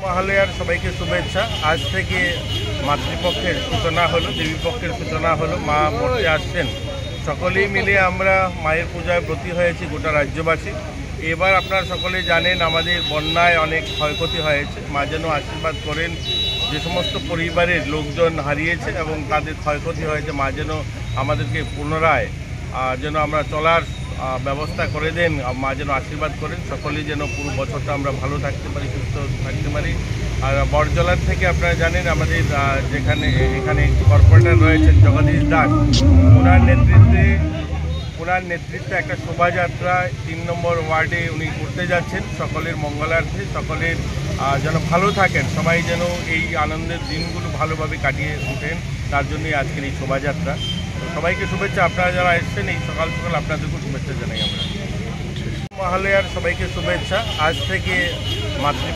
মহালয়ার সবাইকে শুভেচ্ছা। আজ থেকে মাতৃপক্ষের সূচনা হলো, দেবীপক্ষের সূচনা হলো। মা মরতে আসছেন, সকলেই মিলে আমরা মায়ের পূজায় ব্রতী হয়েছি গোটা রাজ্যবাসী। এবার আপনারা সকলে জানেন আমাদের বন্যায় অনেক ক্ষয়ক্ষতি হয়েছে। মা যেন আশীর্বাদ করেন, যে সমস্ত পরিবারের লোকজন হারিয়েছে এবং তাদের ক্ষয়ক্ষতি হয়েছে, মা যেন আমাদেরকে পুনরায় যেন আমরা চলার ব্যবস্থা করে দেন। মা যেন আশীর্বাদ করেন, সকলেই যেন পুরো বছরটা আমরা ভালো থাকতে পারি, সুস্থ থাকতে পারি। আর বড়জলার থেকে আপনারা জানেন আমাদের যেখানে এখানে কর্পোরেটর রয়েছেন জগদীশ দাস, ওনার নেতৃত্বে একটা শোভাযাত্রা ৩ নম্বর ওয়ার্ডে উনি করতে যাচ্ছেন সকলের মঙ্গলার্থে। সকলের যেন ভালো থাকেন, সবাই যেন এই আনন্দের দিনগুলো ভালোভাবে কাটিয়ে ওঠেন, তার জন্যই আজকের এই শোভাযাত্রা। তো সবাইকে শুভেচ্ছা। আপনারা যারা এসছেন এই সকাল সকাল আপনাদেরকেও শুভেচ্ছা জানাই আমরা। মহালয়ার সবাইকে শুভেচ্ছা। আজ থেকে মাতৃ